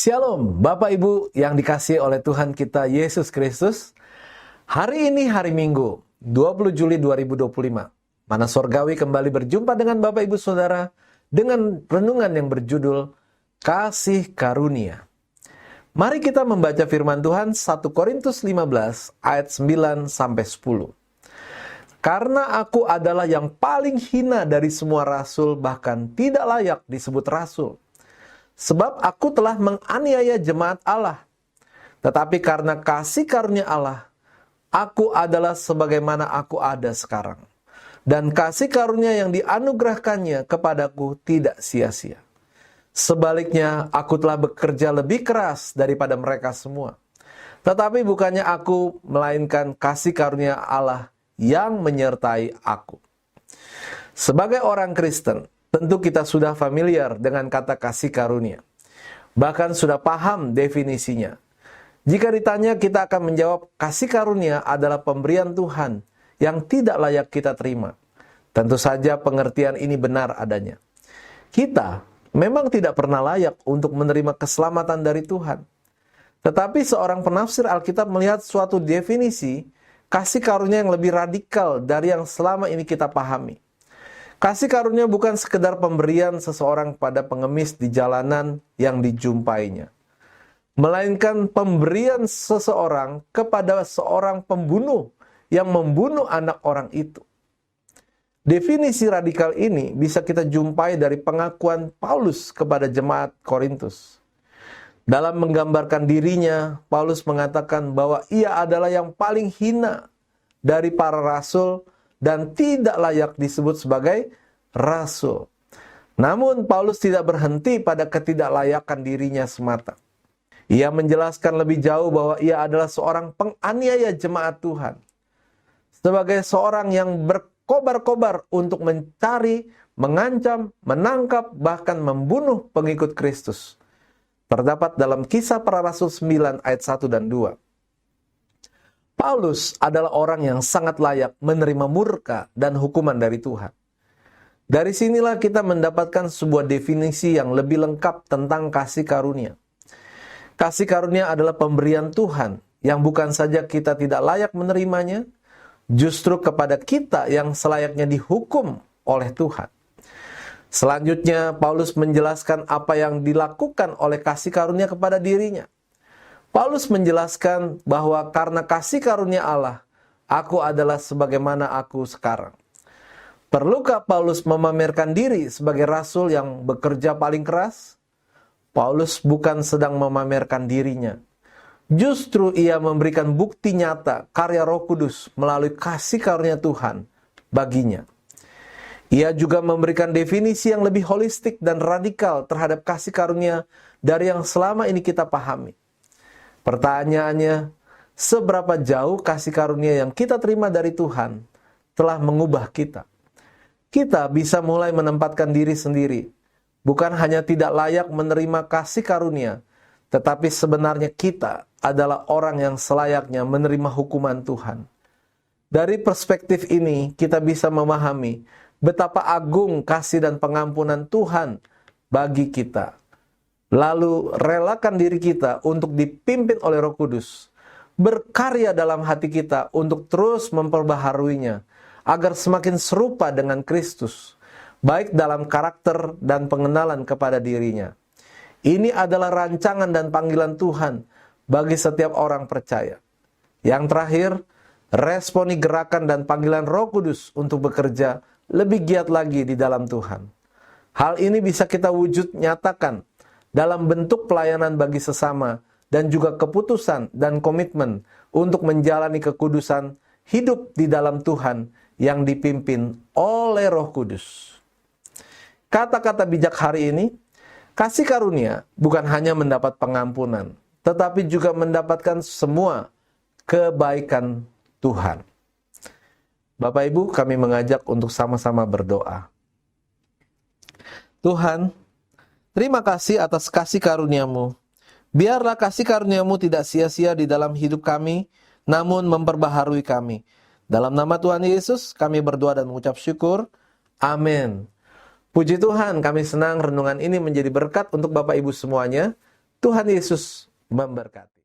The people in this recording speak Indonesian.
Shalom, Bapak Ibu yang dikasihi oleh Tuhan kita Yesus Kristus. Hari ini hari Minggu, 20 Juli 2025. Mana Sorgawi kembali berjumpa dengan Bapak Ibu Saudara dengan renungan yang berjudul Kasih Karunia. Mari kita membaca firman Tuhan 1 Korintus 15 ayat 9-10. Karena aku adalah yang paling hina dari semua rasul, bahkan tidak layak disebut rasul. Sebab aku telah menganiaya jemaat Allah. Tetapi karena kasih karunia Allah, aku adalah sebagaimana aku ada sekarang. Dan kasih karunia yang dianugerahkannya kepadaku tidak sia-sia. Sebaliknya, aku telah bekerja lebih keras daripada mereka semua. Tetapi bukannya aku, melainkan kasih karunia Allah yang menyertai aku. Sebagai orang Kristen, tentu kita sudah familiar dengan kata kasih karunia. Bahkan sudah paham definisinya. Jika ditanya, kita akan menjawab kasih karunia adalah pemberian Tuhan yang tidak layak kita terima. Tentu saja pengertian ini benar adanya. Kita memang tidak pernah layak untuk menerima keselamatan dari Tuhan. Tetapi seorang penafsir Alkitab melihat suatu definisi kasih karunia yang lebih radikal dari yang selama ini kita pahami. Kasih karunia bukan sekedar pemberian seseorang pada pengemis di jalanan yang dijumpainya, melainkan pemberian seseorang kepada seorang pembunuh yang membunuh anak orang itu. Definisi radikal ini bisa kita jumpai dari pengakuan Paulus kepada jemaat Korintus. Dalam menggambarkan dirinya, Paulus mengatakan bahwa ia adalah yang paling hina dari para rasul dan tidak layak disebut sebagai rasul. Namun Paulus tidak berhenti pada ketidaklayakan dirinya semata. Ia menjelaskan lebih jauh bahwa ia adalah seorang penganiaya jemaat Tuhan. Sebagai seorang yang berkobar-kobar untuk mencari, mengancam, menangkap, bahkan membunuh pengikut Kristus. Terdapat dalam Kisah Para Rasul 9 ayat 1 dan 2. Paulus adalah orang yang sangat layak menerima murka dan hukuman dari Tuhan. Dari sinilah kita mendapatkan sebuah definisi yang lebih lengkap tentang kasih karunia. Kasih karunia adalah pemberian Tuhan yang bukan saja kita tidak layak menerimanya, justru kepada kita yang selayaknya dihukum oleh Tuhan. Selanjutnya, Paulus menjelaskan apa yang dilakukan oleh kasih karunia kepada dirinya. Paulus menjelaskan bahwa karena kasih karunia Allah, aku adalah sebagaimana aku sekarang. Perlukah Paulus memamerkan diri sebagai rasul yang bekerja paling keras? Paulus bukan sedang memamerkan dirinya. Justru ia memberikan bukti nyata karya Roh Kudus melalui kasih karunia Tuhan baginya. Ia juga memberikan definisi yang lebih holistik dan radikal terhadap kasih karunia dari yang selama ini kita pahami. Pertanyaannya, seberapa jauh kasih karunia yang kita terima dari Tuhan telah mengubah kita? Kita bisa mulai menempatkan diri sendiri. Bukan hanya tidak layak menerima kasih karunia, tetapi sebenarnya kita adalah orang yang selayaknya menerima hukuman Tuhan. Dari perspektif ini, kita bisa memahami betapa agung kasih dan pengampunan Tuhan bagi kita. Lalu relakan diri kita untuk dipimpin oleh Roh Kudus, berkarya dalam hati kita untuk terus memperbaharuinya, agar semakin serupa dengan Kristus, baik dalam karakter dan pengenalan kepada dirinya. Ini adalah rancangan dan panggilan Tuhan bagi setiap orang percaya. Yang terakhir, responi gerakan dan panggilan Roh Kudus untuk bekerja lebih giat lagi di dalam Tuhan. Hal ini bisa kita wujud nyatakan dalam bentuk pelayanan bagi sesama dan juga keputusan dan komitmen untuk menjalani kekudusan hidup di dalam Tuhan yang dipimpin oleh Roh Kudus. Kata-kata bijak hari ini, kasih karunia bukan hanya mendapat pengampunan, tetapi juga mendapatkan semua kebaikan Tuhan. Bapak Ibu, kami mengajak untuk sama-sama berdoa. Tuhan, terima kasih atas kasih karunia-Mu. Biarlah kasih karunia-Mu tidak sia-sia di dalam hidup kami, namun memperbaharui kami. Dalam nama Tuhan Yesus, kami berdoa dan mengucap syukur. Amin. Puji Tuhan, kami senang renungan ini menjadi berkat untuk Bapak Ibu semuanya. Tuhan Yesus memberkati.